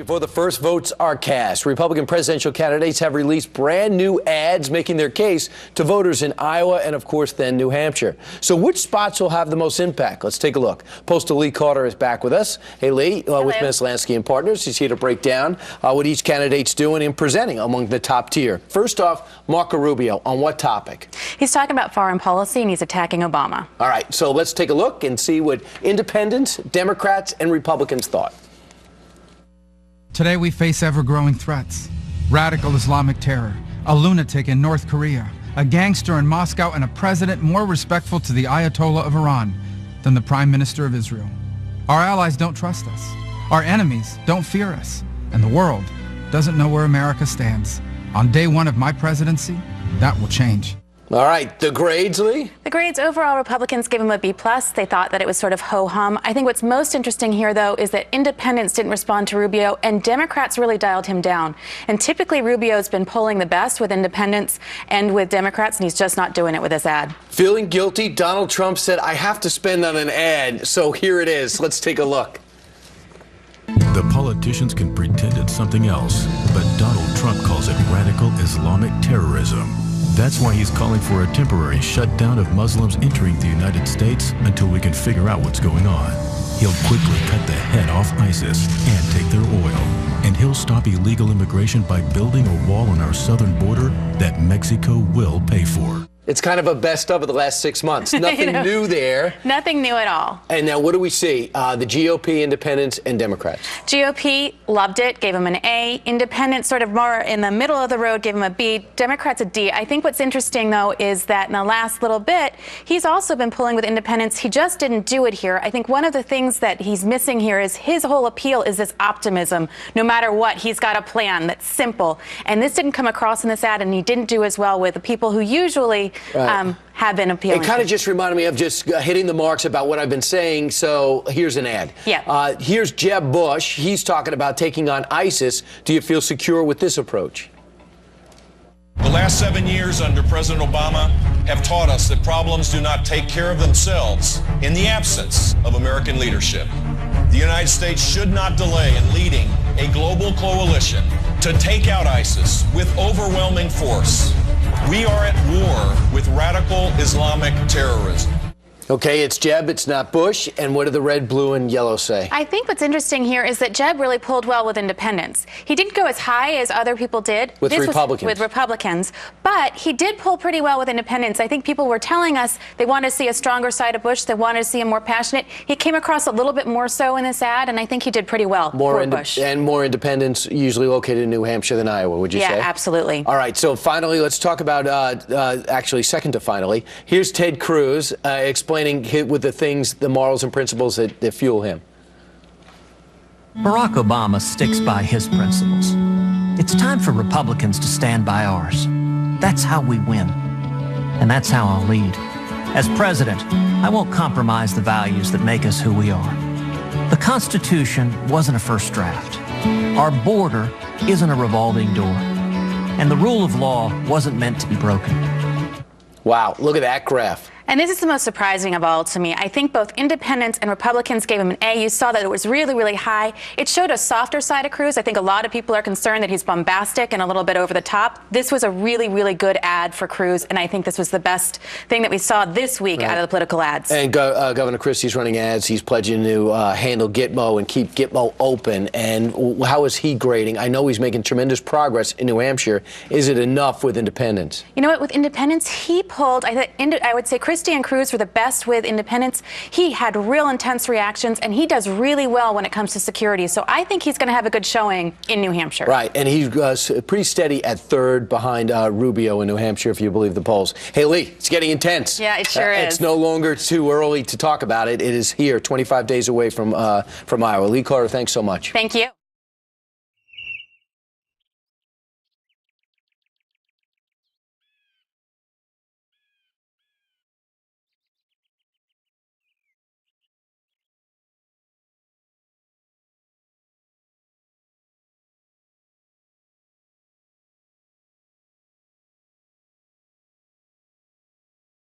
Before the first votes are cast, Republican presidential candidates have released brand new ads making their case to voters in Iowa and, of course, then New Hampshire. So which spots will have the most impact? Let's take a look. Postal Lee Carter is back with us. Hey, Lee, with Ms. Lansky and Partners. He's here to break down what each candidate's doing and presenting among the top tier. First off, Marco Rubio, on what topic? He's talking about foreign policy and he's attacking Obama. All right, so let's take a look and see what independents, Democrats, and Republicans thought. Today we face ever-growing threats. Radical Islamic terror, a lunatic in North Korea, a gangster in Moscow, and a president more respectful to the Ayatollah of Iran than the Prime Minister of Israel. Our allies don't trust us. Our enemies don't fear us. And the world doesn't know where America stands. On day one of my presidency, that will change. All right, the grades, Lee? The grades overall, Republicans gave him a B+. They thought that it was sort of ho-hum. I think what's most interesting here, though, is that independents didn't respond to Rubio, and Democrats really dialed him down. And typically, Rubio's been polling the best with independents and with Democrats, and he's just not doing it with this ad. Feeling guilty, Donald Trump said, I have to spend on an ad, so here it is. Let's take a look. The politicians can pretend it's something else, but Donald Trump calls it radical Islamic terrorism. That's why he's calling for a temporary shutdown of Muslims entering the United States until we can figure out what's going on. He'll quickly cut the head off ISIS and take their oil. And he'll stop illegal immigration by building a wall on our southern border that Mexico will pay for. It's kind of a best of the last 6 months. Nothing new there. Nothing new at all. And now what do we see? The GOP, independents, and Democrats. GOP loved it, gave him an A. Independents sort of more in the middle of the road, gave him a B. Democrats a D. I think what's interesting, though, is that in the last little bit, he's also been pulling with independents. He just didn't do it here. I think one of the things that he's missing here is his whole appeal is this optimism. No matter what, he's got a plan that's simple. And this didn't come across in this ad, and he didn't do as well with the people who usually have been appealing. It kind of just reminded me of just hitting the marks about what I've been saying. So here's an ad. Yeah. Here's Jeb Bush. He's talking about taking on ISIS. Do you feel secure with this approach? The last 7 years under President Obama have taught us that problems do not take care of themselves in the absence of American leadership. The United States should not delay in leading a global coalition to take out ISIS with overwhelming force. We are at war with radical Islamic terrorism. Okay, it's Jeb, it's not Bush. And what do the red, blue, and yellow say? I think what's interesting here is that Jeb really pulled well with independents. He didn't go as high as other people did. With Republicans. With Republicans. But he did pull pretty well with independents. I think people were telling us they wanted to see a stronger side of Bush. They wanted to see him more passionate. He came across a little bit more so in this ad, and I think he did pretty well for Bush. And more independents usually located in New Hampshire than Iowa, would you say? Yeah, absolutely. All right, so finally, let's talk about, actually second to finally, here's Ted Cruz explaining with the things, the morals and principles that fuel him. Barack Obama sticks by his principles. It's time for Republicans to stand by ours. That's how we win. And that's how I'll lead. As president, I won't compromise the values that make us who we are. The Constitution wasn't a first draft. Our border isn't a revolving door. And the rule of law wasn't meant to be broken. Wow, look at that graph. And this is the most surprising of all to me. I think both independents and Republicans gave him an A. You saw that it was really, really high. It showed a softer side of Cruz. I think a lot of people are concerned that he's bombastic and a little bit over the top. This was a really, really good ad for Cruz, and I think this was the best thing that we saw this week out of the political ads. And Governor Christie's running ads. He's pledging to handle Gitmo and keep Gitmo open. And how is he grading? I know he's making tremendous progress in New Hampshire. Is it enough with independents? You know what? With independents, he pulled, I would say Christie and Cruz were the best with independents. He had real intense reactions, and he does really well when it comes to security. So I think he's going to have a good showing in New Hampshire. Right, and he's pretty steady at third behind Rubio in New Hampshire, if you believe the polls. Hey, Lee, it's getting intense. Yeah, it sure is. It's no longer too early to talk about it. It is here, 25 days away from Iowa. Lee Carter, thanks so much. Thank you.